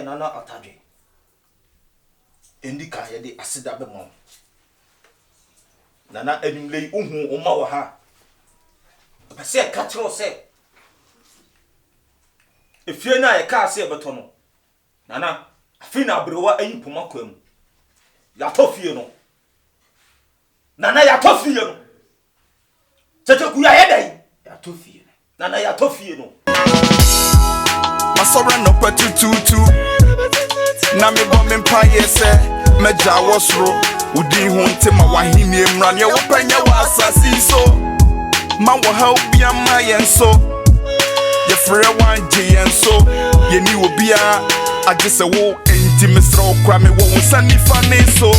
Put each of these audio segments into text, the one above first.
Nana Ataji. Indika yedi asida be mom. Nana enimlei uhu oma wa ha. Pese ka tro se. Efie na ye ka se beto no. Nana afi na abrewa ayi poma kwam. Ya to fie no. Nana ya to fie no. Tete ku ya yedai. Ya to fie. Nana ya to fie no. Masora no patututu. Na me bo me mpa yese. Meja wosro. Udi hunte ma wahini emran ye wopanya wa asasi so. Ma wo ha obi ama yenso. Ye frɛ wanje yenso. Ye ni obi a agese wo enti mesra okra me wo nsani fane so.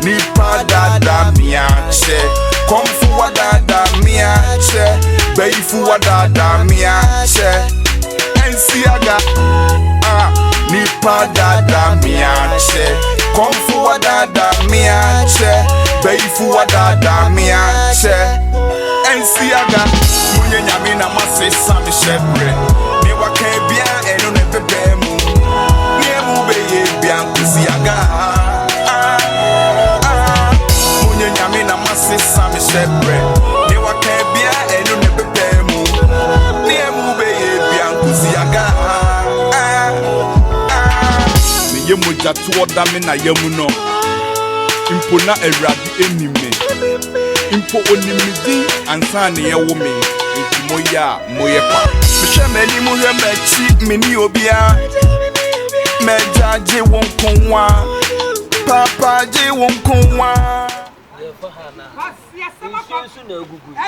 Ni pa dada miache. Komfu wa dada miache. Beifu wa dada miache. Ensiaga ni pa dada miache. Komfu wa dada miache. Beifu wa dada miache. Ensiaga munye nyame na masesa me shebre. Ni wake bia eno ne bebemu. Ni emu beye bia nkusiaga. Munye nyame na masesa me shebre. Ni wake bia eno ne bebemu. Ni emu beye bia nkusiaga. Me yemu jatu oda me na yemu no. Impo na eradi enime. Impo onimidi ansane ye wo me enti moya moyepa mehwe mani mu hwe machi meni obia mejaje won konwa papa je won konwa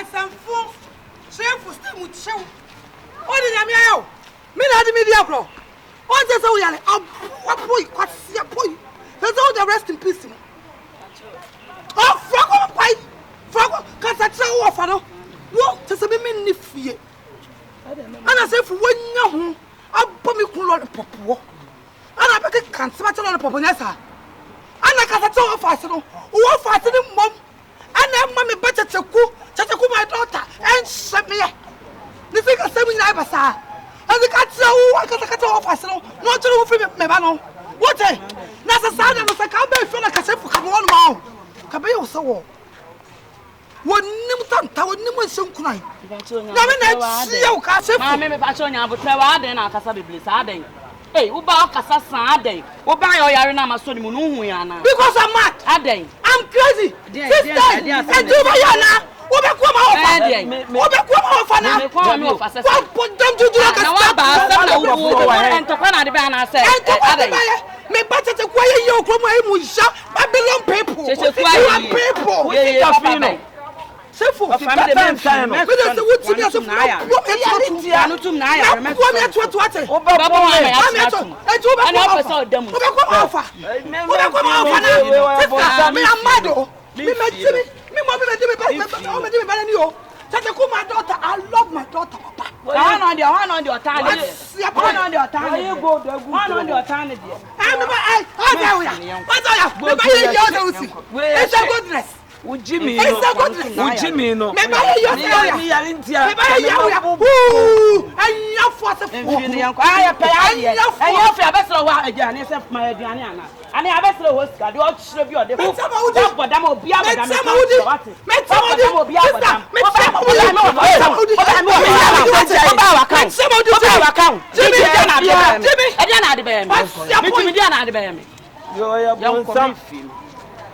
esamfo Shifo still mu chew odi nyame ayo me na di media bro on say so yale apoy kwasia poy there's all the rest in peace oh fuck up pai Frago, kasa tell off no. Wo to say me ni fie. Ana say fu wanya ho, abba me kun lo popo. Ana be kan se ba tell lo popo nyasa. Ana kasa tell off as no. Wo fa ate ni mom. Ana ma me ba chachaku my daughter and sheme. Ni fika say me na ba sa. Ani ka tell wo kasa tell off as no. No tell wo free me ba no. What eh? Na sa sa na no say ka be fi na kasa fu ka mo no. Ka be yo so wo. Wonim tanta wonim nsenkunai na me na chia wo ka Shifo me pacho nya botre wa den na akasa bebele sa den wo ba akasa san aden wo ba yo yare na maso ni mu no hu ya na because I'm mad aden I'm crazy sister and do ba ya na wo be kwa ma ofa na me kwa me ofa se kwa put them to do like a na ba sa na wo entokwa na de ba na se aden me batete kwa ye okromo ai mu sha Babylon people people we think of you Shifo family men time no me dey say what you say na ya anu tum na ya me kwa me to ate baba ma ya atu eju be kwa ofa odamu wo be kwa ofa na me amado me medimi me mo me medimi ba ni o tete ku my daughter I love my daughter papa one on the otani one on the otani you go one on the otani there how there we are what are you me buy you see it's a goodness Ujimi no. Me buy you me buy you anya force aya pe aya fe abesro wa aduane se ma aduane ana ani abesro ho sika de o chire bi o de ko bodam obi abodam me tamo obi abodam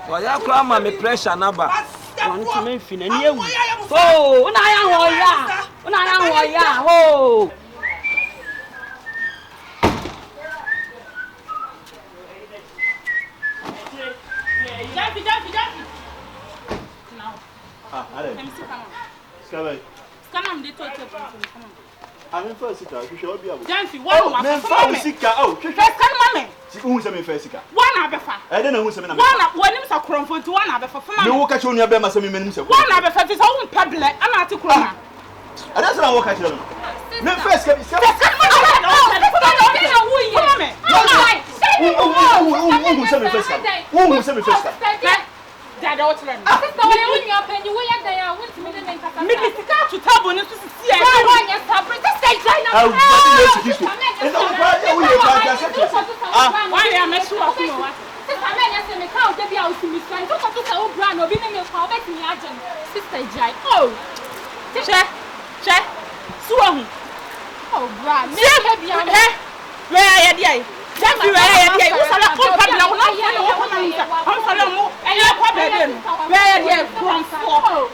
Wa ya kwa ma me pressure na ba. Won to me fi na ni ewu. Oh, una ya ho ya. Ho. Gyamfi. Ah, allez. Sika. Sika am de to come on. I'm in first Sika. You should be able. Gyamfi, one man for Sika. Oh, first come mama. Who is me first Sika? One abefa. I don't know who's me. One wonim sa kromfo to one abefa for mama. Me wo ka che onua be ma se me menim se. One abefa fi so won pable ana ati kroma. I don't know what ka che no. Me first Sika. Who se me first Sika? Who se me first Sika? Dada what learn. Sister, when you your penny, we are there. I want to meet them. Me Sika to table no to see. I want your support. Just say Daina. I will not be able to do so. Why am I so off? Sister, I say me cow dey be out to me friend. Don't to say o bra no bi me kwa bet me agent. Sister Jai. Oh. Che. Suwa hu. Oh bra, me be am. Where are you? Gyamfi where are you? Who sala ko pa na wo na wo na nta. Am sala mo. Eya kwa be dem. Where are you? From for.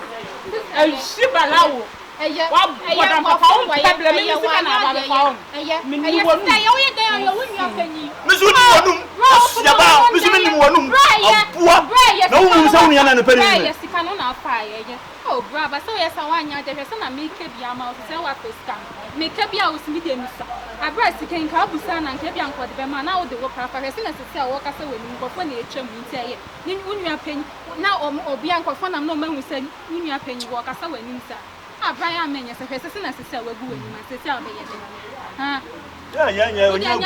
Shiba lawo. Wa boda pa pa on problem ni sika na ba pa on. Me wonu. Say you dey on your wonu apanyi. Misu ni wonum. Ya ba, misu ni wonum. Abua. Na wo musa woni ana na pere ni. Yes, sika no na afa ye. Oh bra, but so yes awanya dey say na make bia ma o say wa pescan. Make bia o simi dey musa. Abra sika nka abusa na nka bia nko de be ma na o de wo pra fa say na sisi a wo ka say we ni nkofo na etwa mu nti aye. Ni unu apanyi na obi ankofo na no mahu say ni unu apanyi wo ka say we ni nsa. Abaya amenya se hwese na sisi a wagu we ni ma sisi a o be ye de. Ha. Yeah, onye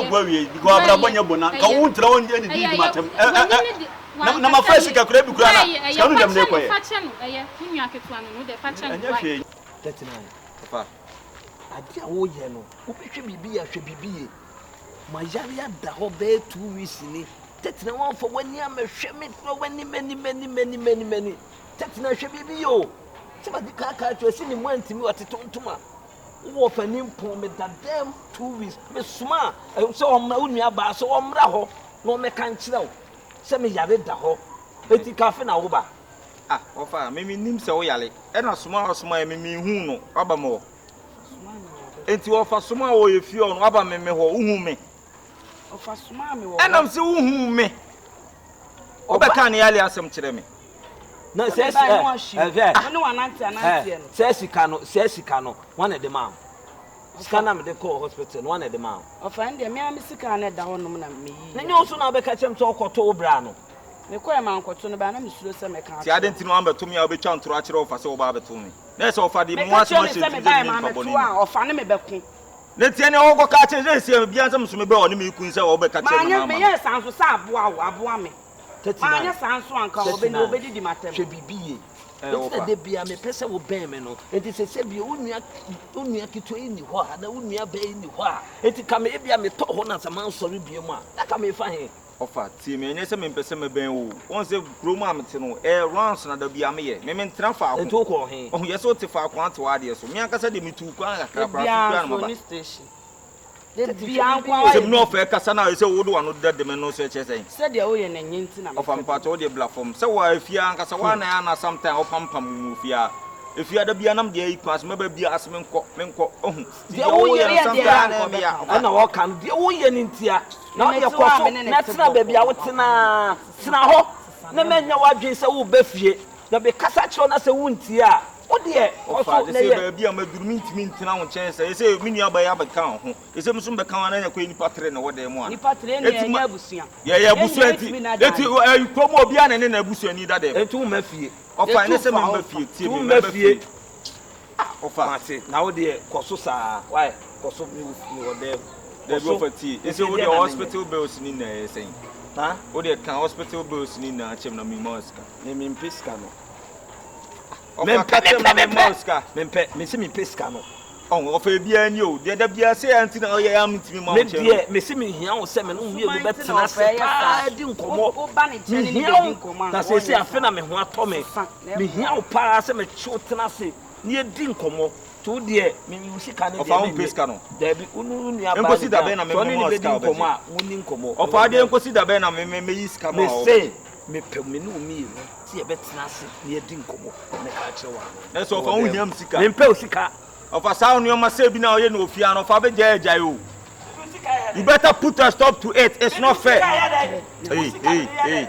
gwawie because abra bonya bona ka wo ntra won je ni di matem na ma fa sika kura bi kura na ska no dem ne koye fa che no eye unu aketu anu no de fa che no 39 papa ade a wo ye no wo behwe bibi ya hwe bibi ye ma yare ada ho be 2 weeks ni 39 for wani amehwe me no wani many 39 hwe bibi yo se ba di ka to si ni mo antimi watetontoma wo fanim pon me dadam 2 weeks me suma so omra unua ba so omra ho no me kan kirew se me yare da ho eti kafe na wo ba ofa me nim se wo yale e na suma me hu no aba mo enti ofa suma wo ye fie no aba me ho uhu me ofa suma me wo e na se uhu me obeka na yale asem kire me na se no wananti ananti no se sika no one de ma sika na me de call hospital one de ma ofa ndie me am sika na da honom na me yi na nyo so na obeka chem to okoto obra no me koye man koto no ba na me suro se me kan ti adenti no ambeto me obetwa ntoro akire ofa se oba abeto me na se ofa di mo asema she me ba ma me to a ofa ne me beku na ti ene wo ka kire se bia nsem so me be oni me ikun se obeka kire na ma me ye sanso sa aboa me anya sanso anka obedi di matem hwe bibiye enti de bia me pese wo ben me no enti se bia onua kito ni ho ha na onua ba ni ho ha enti ka me bia me to ho na sama nsori bia mu a na ka me fa he ofa ti me enye se me pese me ben wo won se groma amte no runs na da bia me ye me ntra fa enti wo ko he oh yes o te fa kwa ate wa de so me aka se de me tu kwa aka bra no ba station de bia kwa se no fa kasa na se wo do anu de me no so eche sei se de wo ye na nyenti na ofa mpato wo de bla form se wa afia aka se wa na ya na sometime o pampam mu fia efia da bia nam de yi pass me ba bia asme nko ohun de wo ye na bia na wo kan de wo ye ni ntia na ye kwaso na tena ba bia wo tena ho na menya wadwen se wo ba fie na be kasa kiro na se wo ntia o de ofa de se ba bia ma duru mintimi ntina wo chen se se minu aba ya ba kan ho se musum be kan na nya kwa ni patre na wo de mu ni patre na nya abusua ye abusua eti komo obi ana ne na abusua ni da de eti wo ma fie ofa ne se me ba fie tie me ba fie ofa mate na wo de koso saa why koso mi wo de go for tea ese wo de hospital bills ni na sen ha wo de kan hospital bills ni na chem na mi moska ne mi peska no me se mi peska no on ofa bia ni o de da bia se anti na oye am ntimi ma o chem me se mi hia wo se me no wie be betena se pa di nkomo o ba ne chene ni be di nkomo na se afi na me ho ato me hia wo pa se me chu tena se ni e di nkomo to de me sika ne de ofa on peska no da bi unu ya ba enkosi da be na me mo ska nkomo a woni nkomo ofa de enkosi da be na me yi ska ma o me se me pe me no mi no ti e betena se ni e di nkomo me ka kire wa na so ofa on hiam sika me pe o sika ofa sa onu ma se bi na oye no ofia no ofa be jai o you better put a stop to it. It's not fair. Hey.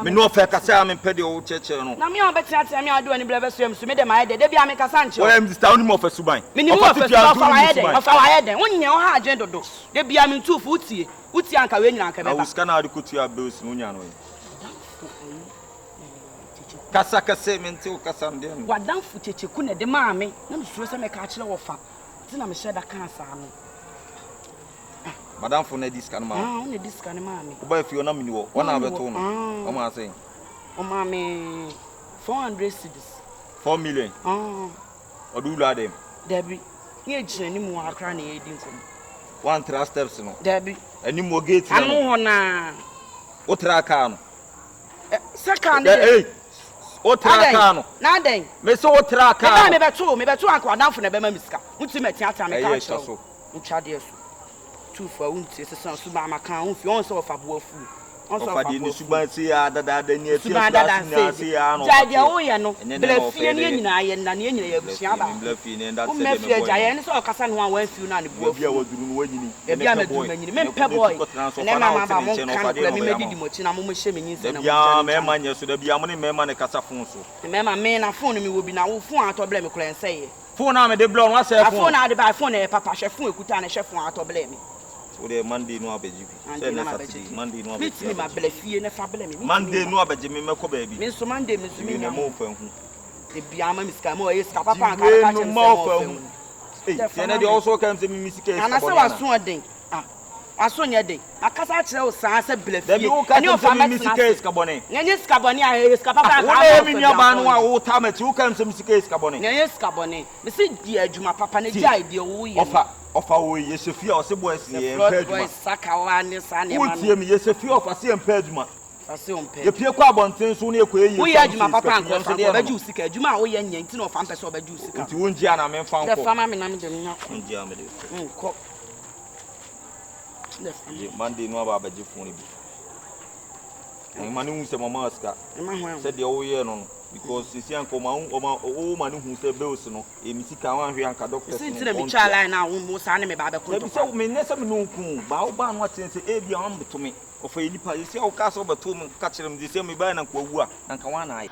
Me no fair kasa me pede o cheche no. Na me o betia me ado ani blebe so me de ma de bia me kasa nche. O em this town mo fa suban. Me ni mo fa suban fa wa yeden. Wonye o ha agenda do. De bia me ntu fu utie anka we nyina anka be ba. Awuska na ade kotu ya bills no nya no. Kasa kase me nti o kasa nde no. Wadanfu cheche ku na de ma me. Na me suro se me ka kire wo fa. Ti na me sheda kan sa no. Madam for na discan ma. Ah, na discan ma me. O ba fi ona mini wo. Wona abeto no. O ma say. O ma me 400 cedis. 4 million. Ah. O do la dem. Debi. Ye jira ni mu akra na ye di nkom. One three steps no. Debbie. Any more gate. I know na. O traka no. Second. Hey. O traka no. Na den. Me so o traka. Me beto anko down for na be ma misika. Unti me tiata me ka cho. Ntwade so. Two for unti se san so ba ma kan unfi on so fa bo afu. On so fa ni suban si ya dada ni ati si ya no. Jade o ye no. Bla fie ni nyina ye na ne nyina ye busua ba. Bla fie ni nda se me fie jaye ni so kasa no wan fie na ne bo afu. Bia waduru no wanyini. Bia me duru manyini. Me mpe boy. Ne ma ba mo kan kula me medidi mo chi na mo hye me nyinse na mo. Bia me ma nye so da bia mo ne me ma ne kasa fon so. Me ma me na phone mi wo bi na wo phone ato bla me kula nse ye. Phone na me de blow no say phone. Phone na de ba phone e papa hye phone ekuta na hye phone ato bla me. So the Monday no abeji bi. Say na Saturday, Monday no abeji. Me ma bla fie ne fa bla me. Monday no abeji me meko ba bi. Me so Monday me so me na mo fa hu. E bia ma misika mo e ska papa aka ka che mo fa hu. Eh, na dey also come say me misika is. Ana say waso oden. Ah. Waso nya den. Akasa kire o san say bla fie. Ani o fa misika is kabone. Nya ska bone a e ska papa aka. Wo me nua ba no a wo ta mati wo come say misika is kabone. Nya ska bone. Me say di adwuma papa ne di idea wo ye. Ofa wo Yesefia o se boys ye empeduma boys saka wa ne sa ne ma wo tie me Yesefia ofa se empeduma ase empeduma ye pie kwa abonten so ne ekoye wo ye adwuma papa anko so de obaji usika adwuma wo ye nya nti na ofa mpese obaji usika nti wo ngia na me fa nko de fama me na me de nya ngia me de nko de Monday no aba abaji fon bi ai mani hu se mama aska se de wo ye no because sisi anko ma o ma no hu se bills no e misika wan hwe anka doctor so nti na mi cha line na wo mo sa ne me ba be konto so me ne se me no ku ba wo ba no aten se e bia wan beto me o fa nipa sisi o ka so beto me ka kire me sisi me ba na kwa wu a anka wan na ai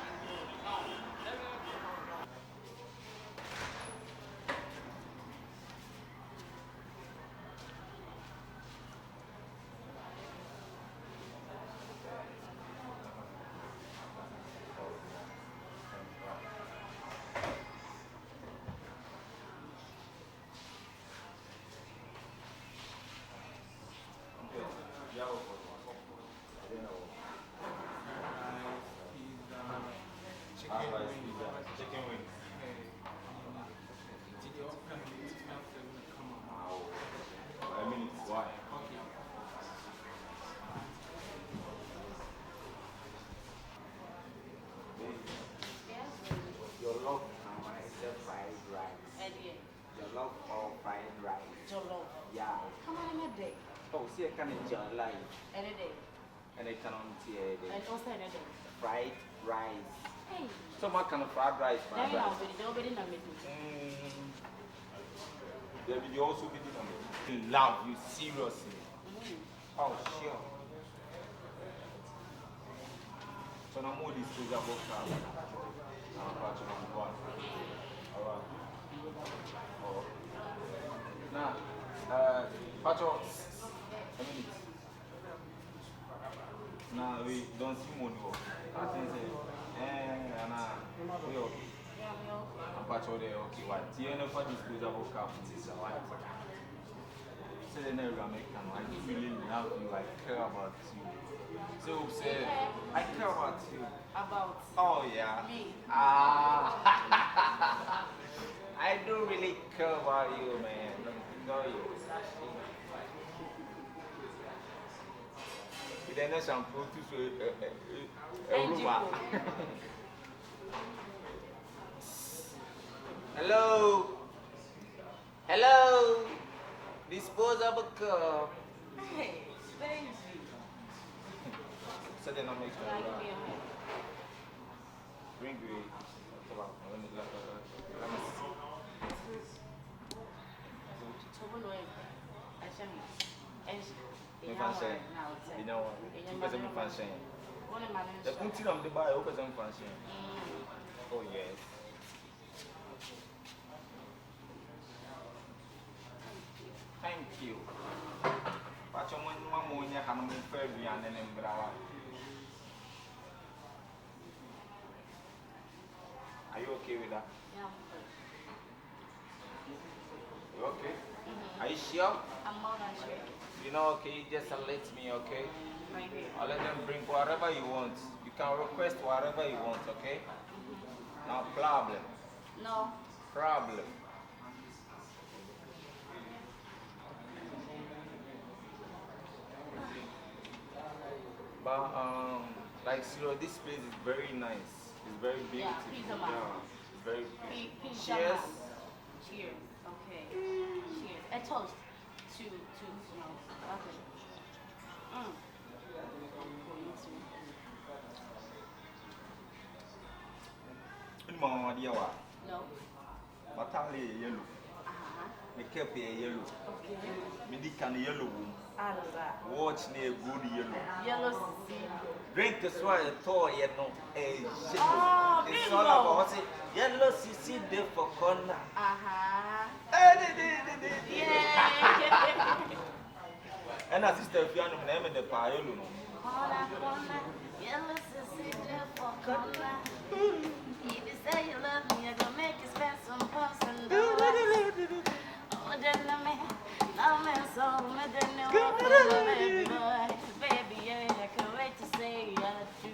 Oh, see, I can enjoy life. Any day. And I can see a day. And also any day. Fried rice. Hey. So much kind of fried rice. Fried rice. Nobody know me. There will also be different. Love you seriously. Oh, sure. So now more disposable car. Alright. Oh. Now, Pacho, a minute. Now we don't see money. I think we okay. I'm Pacho there, okay. What? You know for disposable car, this is why. Say the name American. I really love you. I care about you. So say, I care about you. About? Oh yeah. Me. I do really care about you, man. Know you. Then there's some produce Hello. Hello. Disposable cup. Hey, thank you. So then I'll make sure. Bring me. You know, because I'm fancy. The punting of the bar, because I'm fancy. Oh, yes. Thank you. But you want one more year, I'm fair and then umbrella. Are you okay with that? Yeah. You okay? Are you sure? I'm more than sure. You know, okay, just let me, okay? Right here. I'll let them bring whatever you want. You can request whatever you want, okay? No problem. No. Problem. But like this place is very nice. It's very beautiful. Yeah, peace of mind. Yeah, it's very beautiful. Peace Cheers. of mind. Cheers. Okay. Cheers. A toast to okay. For you too. Mama, dear, what? No. Batali yellow. Me kept yellow. Okay. Me can yellow. Watch near good yellow. Yellow sea. Drink this one, a toy, you know, a Oh, it's bingo. all about it. Yellow CC there for corner. Yeah. And a sister, if you are name in the pile, you know. Corner. Yellow sea there for corner. If you say you love me, I'm gonna make you spend some $1,000. Oh, gentleman, now man, so me then you walk over, baby boy, baby, yeah, I can't wait to say I do.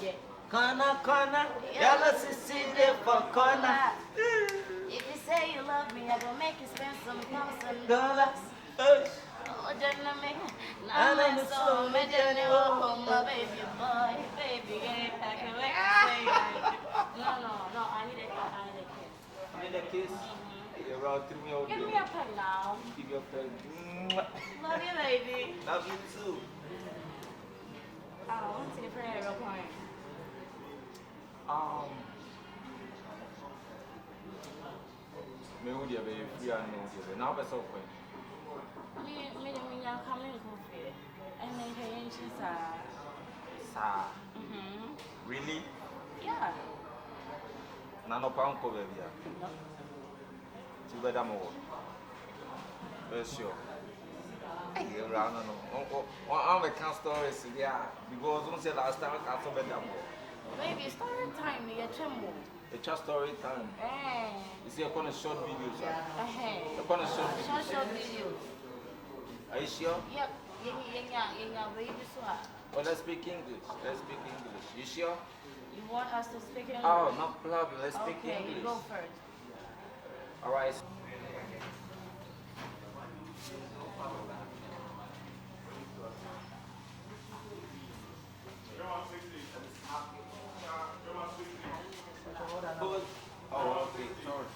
Yeah. Corner, yellow CC there for corner. If you say you love me, I'm gonna make you spend some $1,000. Oh, gentleman, now man, so me then you walk over, baby boy, baby, yeah, I can't wait to say I do. No, I need a kiss. You need a kiss? You're out to me, Give me a pen now. Give you a pen. Love you, baby. Love you too. I want to see the prayer real quick. Me would you be free and no dear. Now that's okay. Me coming coffee. And then paying she's Really? yeah. Nano pound cover here. No. Too bad I'm over. Very sure. Hey, around I'm a can stories, yeah. Because don't say last time I saw better more. Baby, story time, you tremble. It's just story time. You see, upon a short video, sir. Upon a short video. Short video. Are you sure? Yep. Yeah, baby, so. Well, let's speak English. You sure? You want us to speak English? Oh, no problem. Let's speak okay, English. you go first. All right. Oh, okay. Sorry.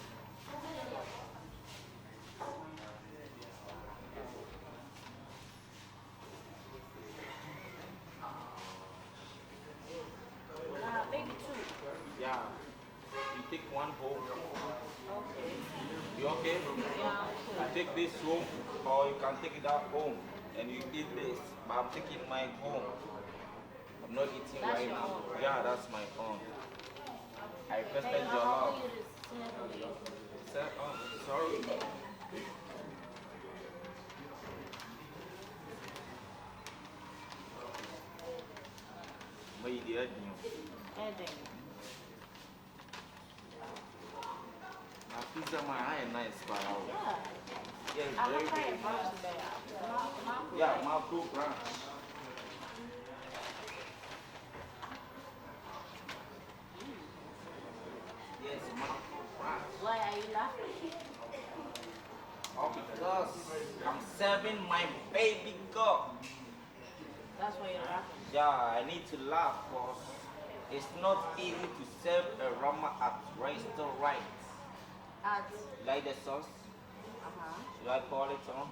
Baby, two. Yeah. You take one home. Okay. You okay? Yeah, You take this home, or you can take it out home, and you eat this. But I'm taking my home. I'm not eating That's right your now. own, right? Yeah, that's my own. I requested Hey, your I'll love. hold you this. Sir, sorry. My dear, Eddie. my pizza, my eye nice, but Yeah. yeah, it's I'm very not trying good. to branch there. Yeah, my blue branch. Yes, my blue branch. Why are you laughing? Oh, because I'm serving my baby girl. That's why you're laughing. Yeah, I need to laugh because it's not easy to serve a Roma at restaurant. At Like the sauce? Should I pour it on?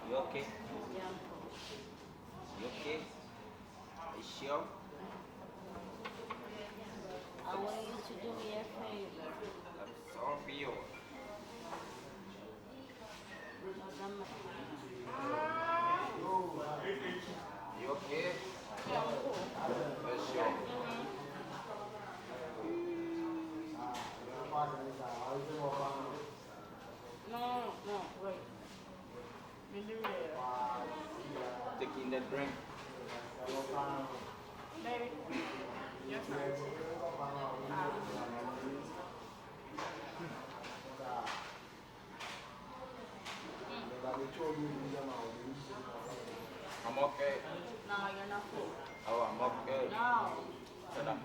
You okay? Yeah. You okay? You sure? I want you to do me a favor. I'm sorry for you. You okay? Yeah, I'm cool. You sure? No, wait. Taking the drink. Baby, your turn. I'm okay. No, you're not cool. Oh, I'm okay. No. Sit down.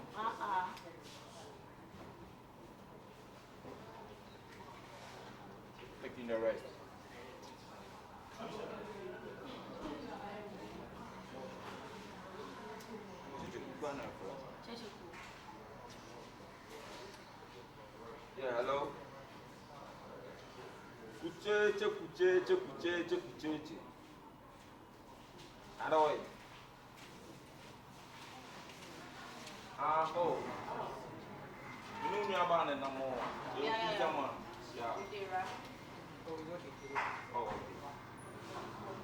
Taking the rest. Yeah, hello. Kuche. I don't. Oh. You know me about it no more. Yeah. Oh.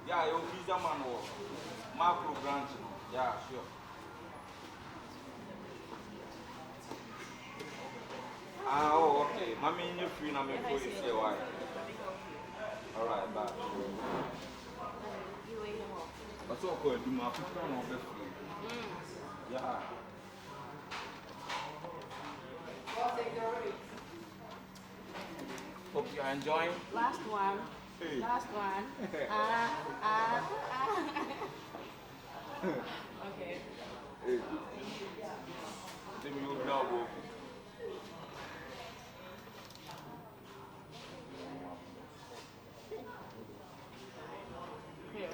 Yeah, you're visa man or macro branch. Yeah, sure. Oh, okay. Mommy, you're free now before you say why. All right, bye. What's all good? You might put on over free. Yeah. Hope you're enjoying. Last one. Hey. Last one. Okay. Hey. Let me open up. Here.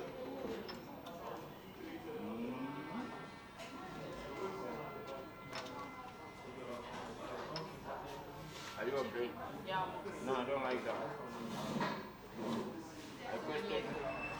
Are you okay? Yeah. No, I don't like that. I